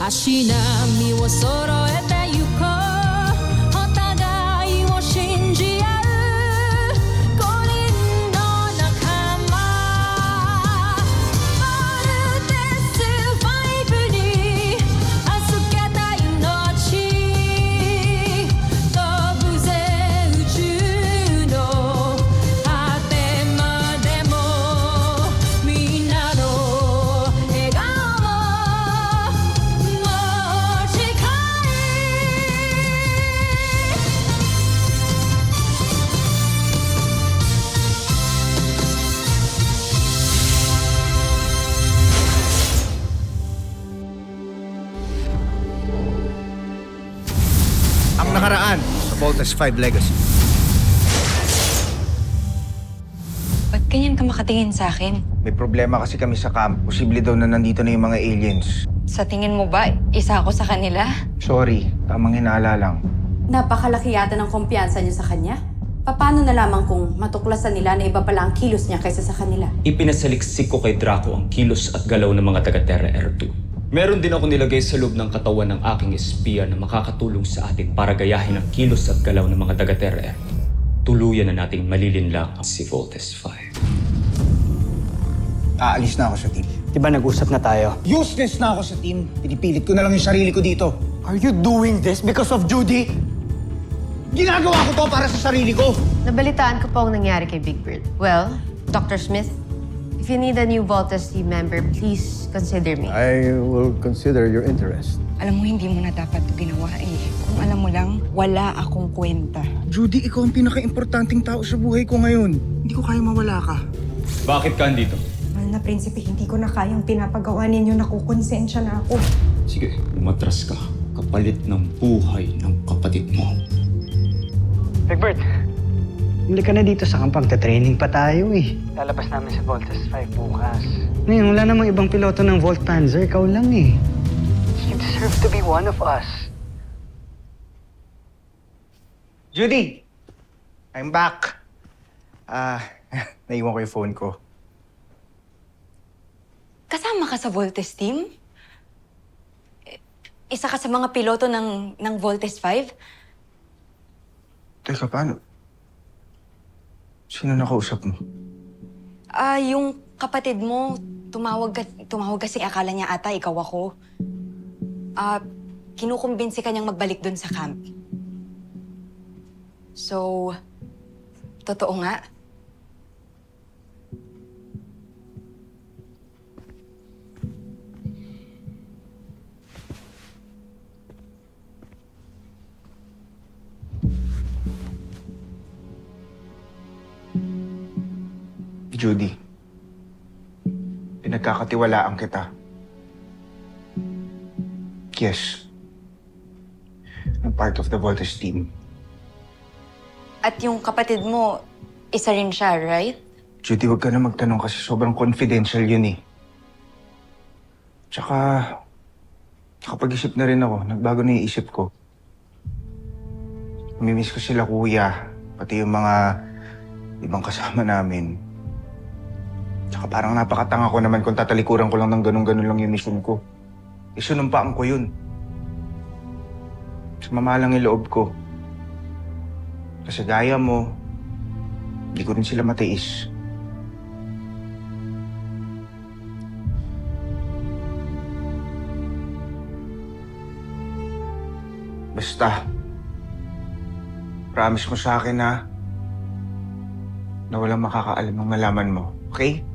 足並みを揃えてゆこうお互いを信じ合う5人の仲間ボルテス5に預けた命飛ぶぜ宇宙の果てまでもみんなの笑顔Ang nakaraan sa Voltes 5 Legacy. Ba't ganyan ka makatingin sa akin? May problema kasi kami sa camp. Posible daw na nandito na yung mga aliens. Sa tingin mo ba, isa ako sa kanila? Sorry, tamang hinala lang. Napakalaki yata ng kumpiyansa niyo sa kanya. Paano nalaman kung matuklasan nila na iba pala ang kilos niya kaysa sa kanila? Ipinasaliksik ko kay Draco ang kilos at galaw ng mga taga-Terra R2. Meron din ako nilagay sa loob ng katawan ng aking espiya na makakatulong sa atin para gayahin ang kilos at galaw ng mga taga-Terra R2. Tuluyan na nating malilinlang si Voltes 5. Aalis na ako sa team. Di ba nag-usap na tayo? Useless na ako sa team. Pinipilit ko na lang yung sarili ko dito. Are you doing this because of Judy? Ginagawa ko to para sa sarili ko. Nabalitaan ko po ang nangyari kay Big Bird. Well, Dr. Smith, if you need a new Voltes team member, please consider me. I will consider your interest. Alam mo, hindi mo na dapat ito ginawa eh. Kung alam mo lang, wala akong kwenta. Judy, ikaw ang pinaka-importanting tao sa buhay ko ngayon. Hindi ko kaya mawala ka. Bakit ka andito? Mahal na prinsipe, hindi ko na kayang pinapagawa ninyo. Nakukonsensya na ako. Sige, umatras ka. Kapalit ng buhay ng kapatid mo. Egbert, huli ka na dito sa kampang. Training pa tayo eh. Lalabas namin sa Voltes 5 bukas. Ngayon, wala namang ibang piloto ng Volt Panzer. Ikaw lang eh. You deserve to be one of us. Judy! I'm back. Naiwan ko yung phone ko. Kasama ka sa Voltes team? Isa ka sa mga piloto ng Voltes 5? Teka, paano? Sino nakausap mo? Yung kapatid mo, tumawag kasi akala niya ata ikaw ako. Kinukumbinsi ka niyang magbalik dun sa camp. So, totoo nga. Judy, pinagkakatiwalaan kita. Yes. I'm part of the Voltes team. At yung kapatid mo, isa rin siya, right? Judy, huwag ka na magtanong kasi sobrang confidential yun eh. Tsaka, nakapag-isip na rin ako. Nagbago na yung isip ko. Namimiss ko sila kuya, pati yung mga ibang kasama namin. Tsaka parang napakatanga ko naman kung tatalikuran ko lang ng ganun-ganun lang yung mission ko. Isunumpaan ko yun. Sumama lang yung loob ko. Kasi gaya mo, hindi ko rin sila matiis. Basta, promise mo sa akin na walang makakaalam ng nalaman mo, okay?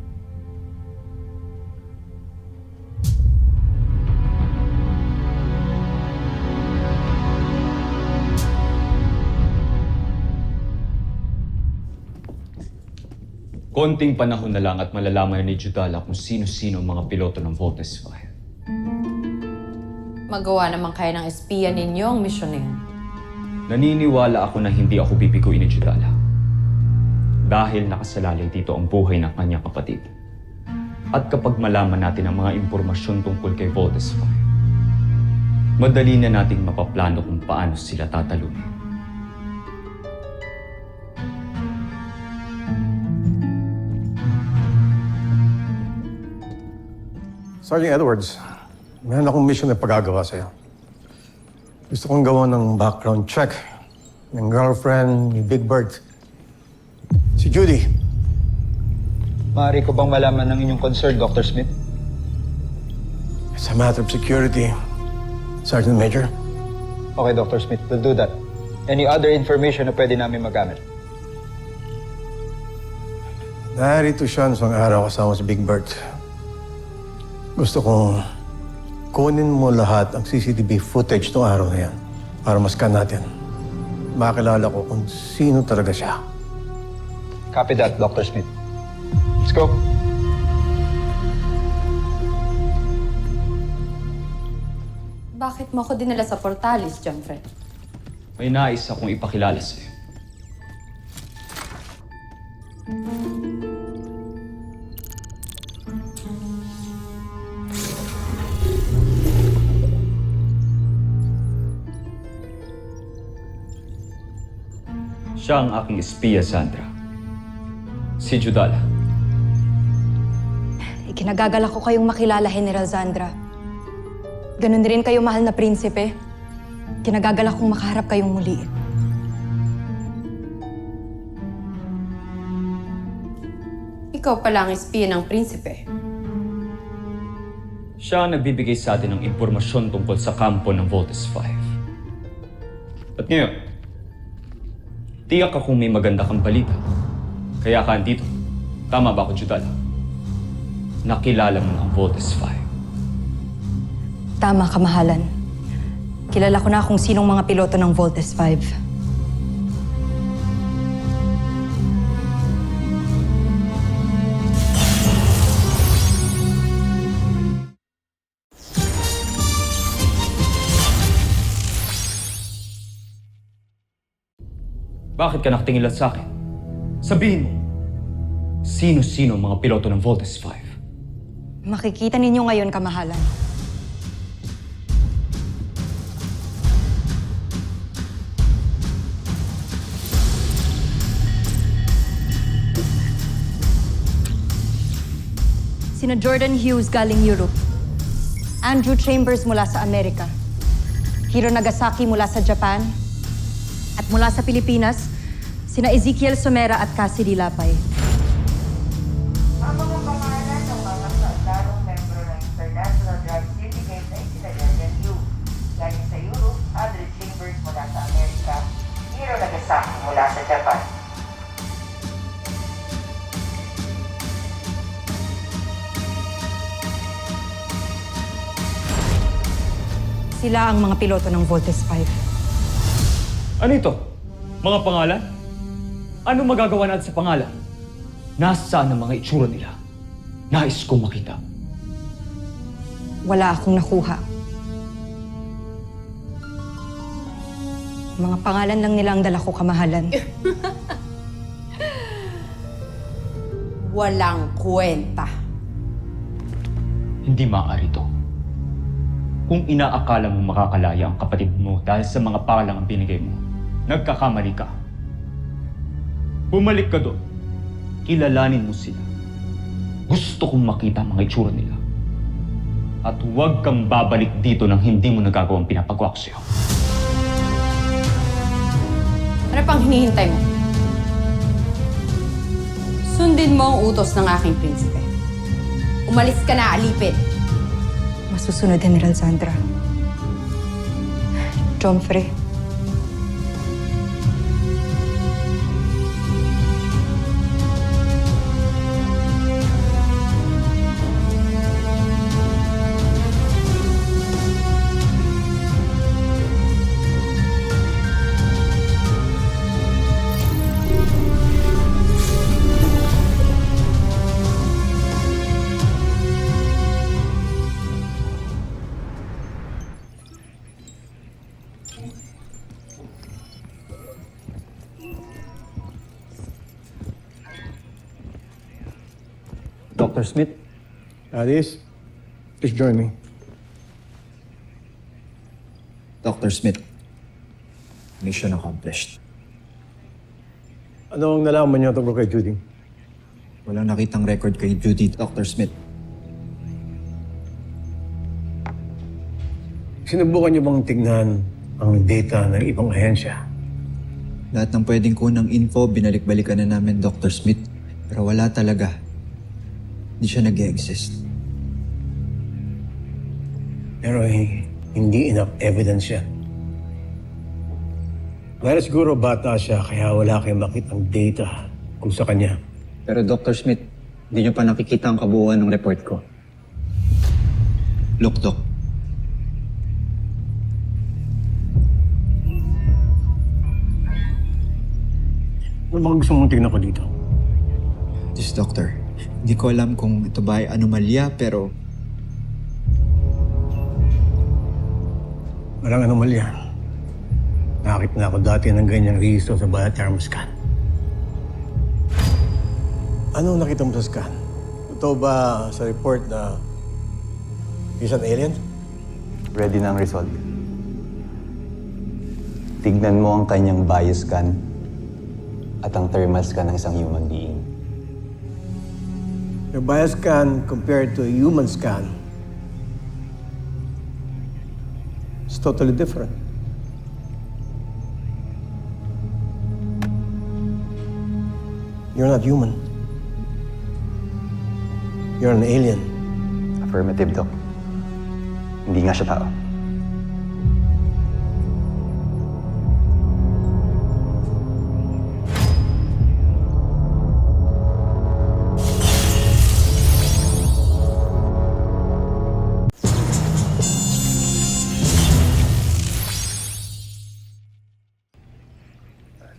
Konting panahon na lang at malalaman na ni Judala kung sino-sino ang mga piloto ng Voltes 5. Magawa naman kayo ng espiya ninyo ang misyon na yun. Naniniwala ako na hindi ako bibiguin ni Judala. Dahil nakasalalay dito ang buhay ng kanyang kapatid. At kapag malaman natin ang mga impormasyon tungkol kay Voltes 5, madali na nating mapaplano kung paano sila tatalunin. Sergeant Edwards, Meron akong mission na pagagawa sa'yo. Gusto kong gawa ng background check ng girlfriend ni Big Bird. Si Judy. Maaari ko bang malaman ng inyong concern, Dr. Smith? It's a matter of security, Sergeant Major. Okay, Dr. Smith, we'll do that. Any other information na pwede namin magamit? Narito siya isang araw kasama si Big Bird. Gusto kong kunin mo lahat ang CCTV footage ng araw na yan para maskan natin. Makilala ko kung sino talaga siya. Copy that, Dr. Smith. Let's go. Bakit mo ako dinala sa Portales, Jomfre? May nais akong ipakilala sa'yo. Siya ang aking espiya, Sandra. Si Judala. Ikinagagalak ko kayong makilala, General Sandra. Ganon rin kayo, mahal na prinsipe. Kinagagalak kong makaharap kayong muli. Ikaw pala ang espiya ng prinsipe. Siya ang nagbibigay sa atin ng impormasyon tungkol sa kampo ng Voltes 5. At ngayon, tiyak akong may maganda kang balita. Kaya ka andito. Tama ba ako, Judala? Nakilala mo ang Voltes 5. Tama, kamahalan. Kilala ko na kung sinong mga piloto ng Voltes 5. Bakit ka nakatingin lang sa akin? Sabihin mo, sino-sino ang mga piloto ng Voltes 5? Makikita ninyo ngayon, kamahalan. Sina Jordan Hughes galing Europe, Andrew Chambers mula sa Amerika, Hiro Nagasaki mula sa Japan, at mula sa Pilipinas, sina Ezekiel Somera at Cassidy Lapay. Ang mga pangalan ng mga kalarong membro ng International Drug Syndicate ay sina Jordan Hughes, galing sa Europe, Andrew Chambers mula sa Amerika, Hiro Nagasaki mula sa Japan. Sila ang mga piloto ng Voltes 5. Ano ito? Mga pangalan? Ano magagawa natin sa pangalan? Nasaan ang mga itsura nila? Nais kong makita. Wala akong nakuha. Mga pangalan lang nila ang dala ko, kamahalan. Walang kwenta. Hindi maaari to. Kung inaakala mo makakalaya ang kapatid mo dahil sa mga palang ang binigay mo, nagkakamali ka. Bumalik ka doon. Kilalanin mo sila. Gusto kong makita ang mga itsura nila. At huwag kang babalik dito nang hindi mo nagagawang pinapagawa ko sa'yo. Ano pang hinihintay mo? Sundin mo ang utos ng aking prinsipe. Umalis ka na, alipin. Masusunod, General Sandra. Jomfre. Dr. Smith? Alice, please join me. Dr. Smith, mission accomplished. Ano ang nalaman niyo tungkol kay Judy? Walang nakitang record kay Judy, Dr. Smith. Sinubukan niyo bang tignan ang data ng ibang ahensya? Lahat ng pwedeng kunang info, binalik-balikan na namin, Dr. Smith. Pero wala talaga. Hindi siya nag-exist. Pero hindi enough evidence yan. Dahil siguro bata siya, kaya wala kayong makitang data kung sa kanya. Pero Dr. Smith, hindi niyo pa nakikita ang kabuuan ng report ko. Look, Doc. Ano bang gusto mong tignan ko dito? This doctor, hindi ko alam kung ito ba ay anomalya, pero Walang anomalya. Nakakita na ako dati ng ganyang rehistro sa biothermal scan. Ano nakita mo sa scan? Totoo ba sa report na he's an alien? Ready na ang result. Tignan mo ang kanyang bioscan at ang thermal scan ng isang human being. Your bioscan compared to a human scan is totally different. You're not human. You're an alien. Affirmative, Doc. Hindi nga siya tao.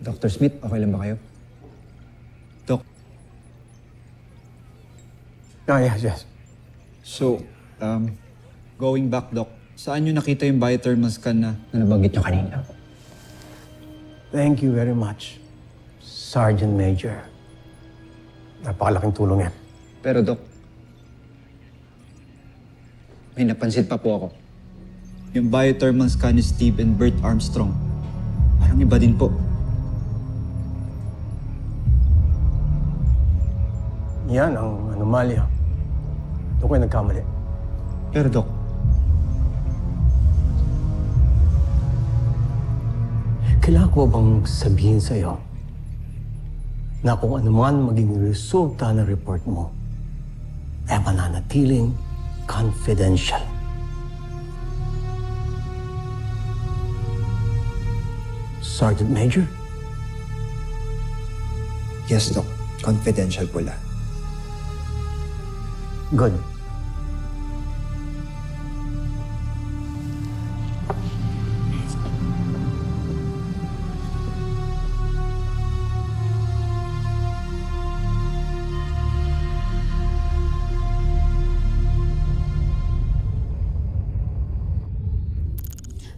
Dr. Smith, okay lang ba kayo? Doc, Ah, yes. so, going back, Doc, saan niyo nakita yung biothermal scan na nabanggit niyo kanina? Thank you very much, Sergeant Major. Napakalaking tulong yan. Pero, Doc, may napansin pa po ako. Yung biothermal scan ni Steve and Bert Armstrong. Parang iba din po. Yan ang anomalya. Doon kayo nagkamali. Pero, Doc, Kailangan ko bang sabihin sa'yo na kung ano man maging resulta ng report mo, ay mananatiling confidential. Sergeant Major? yes, Doc, confidential po lahat. Good.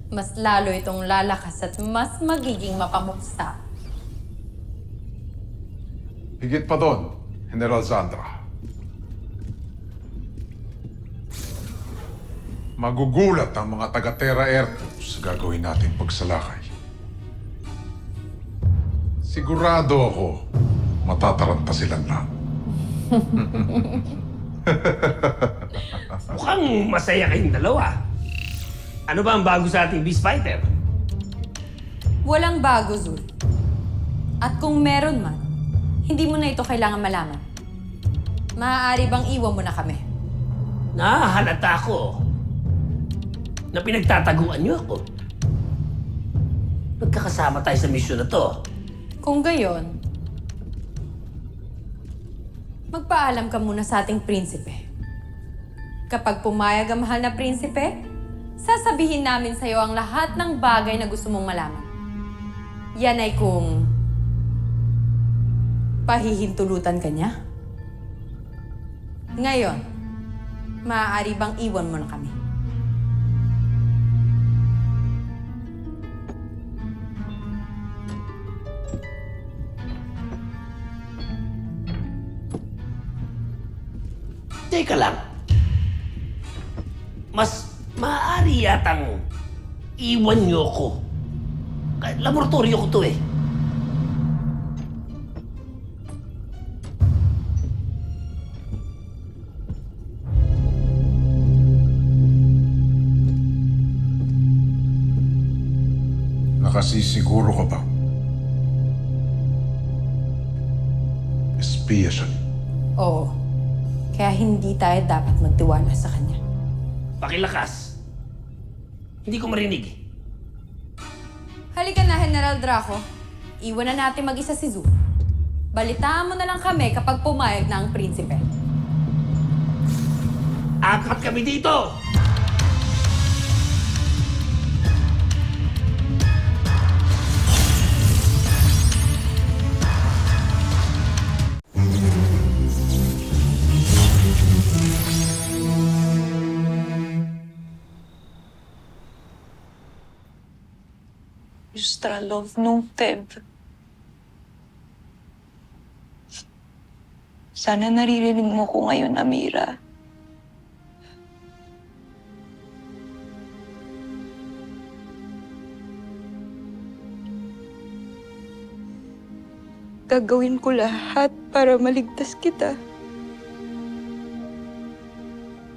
Mas lalo itong lalakas at mas magiging mapamuksa. Higit pa doon, General Zandra. Magugulat ang mga taga-Terra Air Force sa gagawin nating pagsalakay. Sigurado ako, matataranta silang lahat. Mukhang masaya kayong dalawa. Ano ba ang bago sa ating beast fighter? Walang bago, Zul. At kung meron man, hindi mo na ito kailangan malaman. Maaari bang iwan mo na kami? Nahahalata ko na pinagtataguan niyo ako. Magkakasama tayo sa misyon na to. Kung gayon, magpaalam ka muna sa ating prinsipe. Kapag pumayag ang mahal na prinsipe, sasabihin namin sa'yo ang lahat ng bagay na gusto mong malaman. Yan ay kung pahihintulutan ka niya. Ngayon, maaari bang iwan mo na kami? Teka lang. Mas maaari yatang iwan niyo ko. Kahit laboratorio ko to eh. Nakasisiguro ka ba? Espiya siya. Oo. Kaya hindi tayo dapat magtiwala sa kanya. Pakilakas. Hindi ko marinig. Halika na, General Draco. Iwan na natin mag-isa si Zu. Balitaan mo na lang kami kapag pumayag na ang prinsipe. Apat kami dito! Justralov nung Teb. Sana naririnig mo ko ngayon, Amira. Gagawin ko lahat para maligtas kita.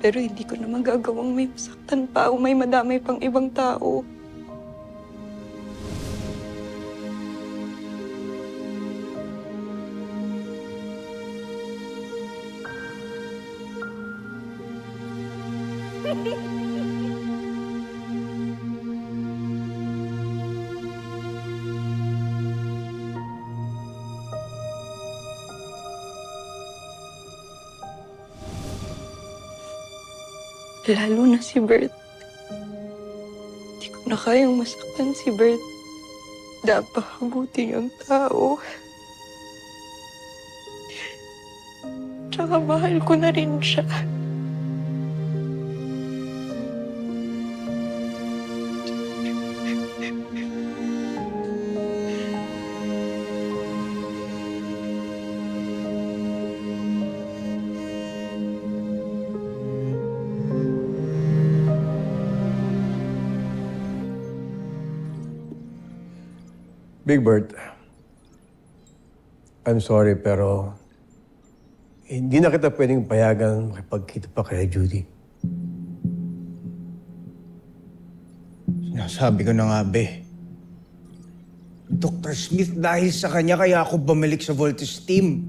Pero hindi ko na magagawang may masaktan pa o may madamay pang ibang tao. Lalo na si Bert. Hindi ko na kayang masaktan si Bert. Napakabuti niyang tao. Tsaka mahal ko na rin siya. Big Bert, I'm sorry pero hindi na kita pwedeng payagan makipagkita pa kay Judy. Sinasabi ko na nga, be. Dr. Smith, dahil sa kanya kaya ako bumalik sa Voltes team.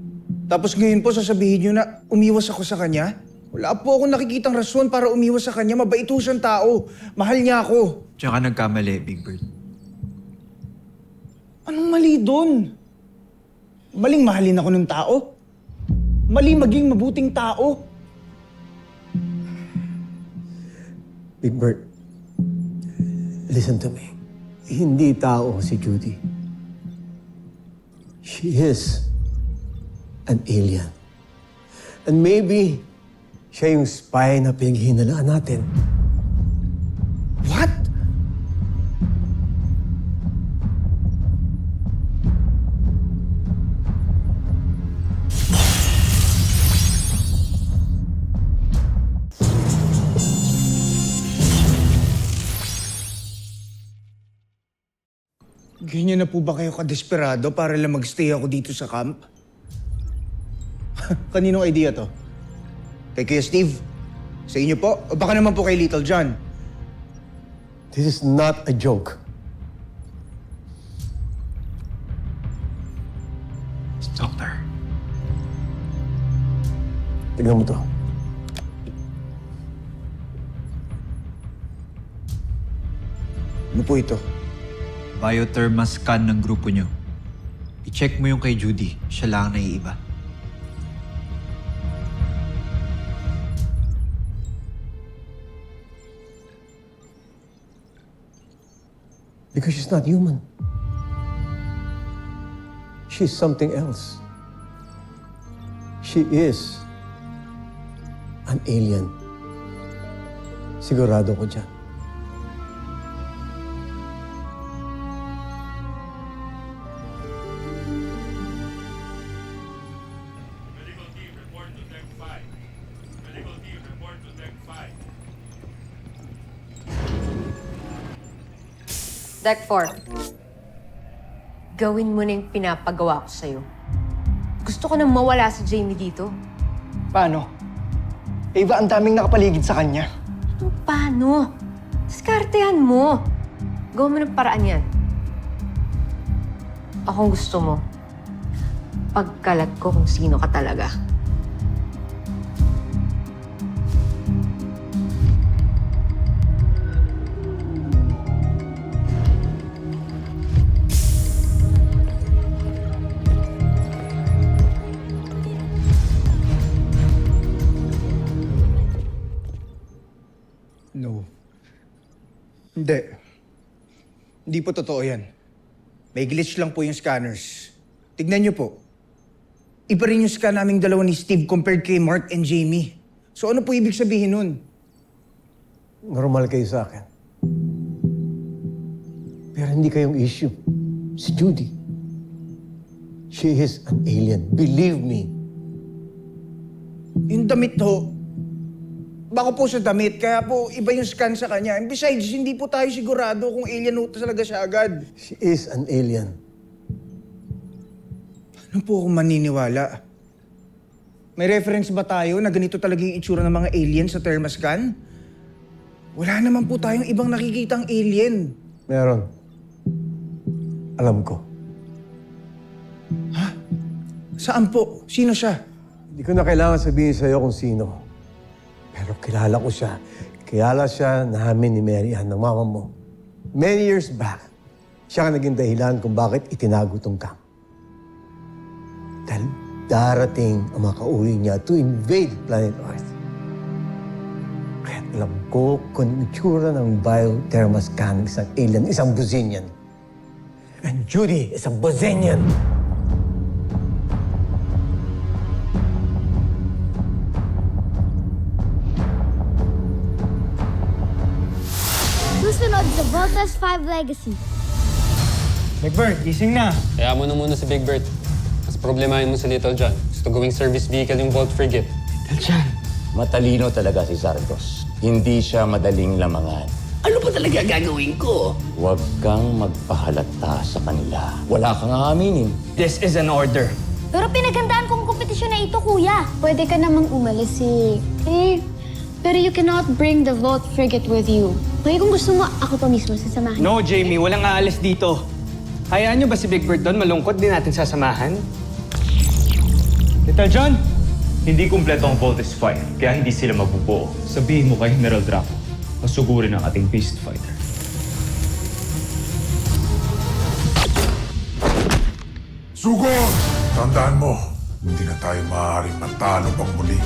Tapos ngayon po sasabihin niyo na umiwas ako sa kanya? Wala po akong nakikitang rason para umiwas sa kanya. Mabait ho siyang tao. Mahal niya ako. Tsaka nagkamali, Big Bird. Anong mali doon? Maling mahalin ako ng tao? Mali maging mabuting tao? Big Bert, listen to me. Hindi tao si Judy. She is an alien. And maybe siya yung spy na pinaghihinalaan natin. What? Ganyan na po ba kayo kadesperado para lang magstay ako dito sa camp? Kaninong idea to? Kay Kuya Steve? Sa inyo po? O baka naman po kay Little John? This is not a joke. Doctor. Tignan mo to. Ano po ito? Biothermal scan ng grupo nyo. I-check mo yung kay Judy. Siya lang ang naiiba. Because she's not human. She's something else. She is an alien. Sigurado ko dyan. Deck 4. Gawin mo na yung pinapagawa ko sa'yo. Gusto ko nang mawala si Jamie dito. Paano? Eva, ang daming nakapaligid sa kanya. Paano? Diskartehan mo. Gawin mo ng paraan yan. Akong gusto mo, pagkalat ko kung sino ka talaga. No. Hindi. Hindi po totoo yan. May glitch lang po yung scanners. Tignan niyo po. Iba rin yung scan naming dalawa ni Steve compared kay Mark and Jamie. So ano po ibig sabihin nun? Normal kayo sa akin. Pero hindi kayong issue. Si Judy. She is an alien. Believe me. Yung damit ho, baka po sa damit, kaya po iba yung scan sa kanya. And besides, hindi po tayo sigurado kung alien ho talaga siya agad. She is an alien. Ano po akong maniniwala? May reference ba tayo na ganito talaga yung itsura ng mga alien sa thermoscan? Wala naman po tayong ibang nakikitang alien. Meron. Alam ko. Ha? Saan po? Sino siya? Hindi ko na kailangan sabihin sa'yo kung sino. Pero kilala ko siya. Kilala siya namin ni Mary Ann, ng mama mo. Many years back, siya ang naging dahilan kung bakit itinago tong camp. Dahil darating ang mga kauli niya to invade planet Earth. Kaya alam ko kung itsura ng biothermoscan ng isang alien, isang Buzinian. And Judy is a Buzinian. Susunod sa Voltas 5 Legacy. Big Bird, gising na. Kaya mo na muna si Big Bird. Mas problemahin mo si Little John. Gusto gawing service vehicle yung Volt Frigate. Little John. Matalino talaga si Sardos. Hindi siya madaling lamangan. Ano ba talaga gagawin ko? Huwag kang magpahalata sa kanila. Wala kang aaminin. This is an order. Pero pinagandaan kong kompetisyon na ito, kuya. Pwede ka namang umalis pero you cannot bring the Volt Frigate with you. Kaya kung gusto mo, ako pa mismo sasamahan. No, Jamie. Walang aalis dito. Hayaan niyo ba si Big Bird doon? Malungkot din natin sasamahan. Little John? Hindi kumpleto ang Voltes 5, kaya hindi sila mabubuo. Sabihin mo kay General Draco, masugurin ang ating beast fighter. Sugod! Tandaan mo, hindi na tayo maaaring matalo pang muli.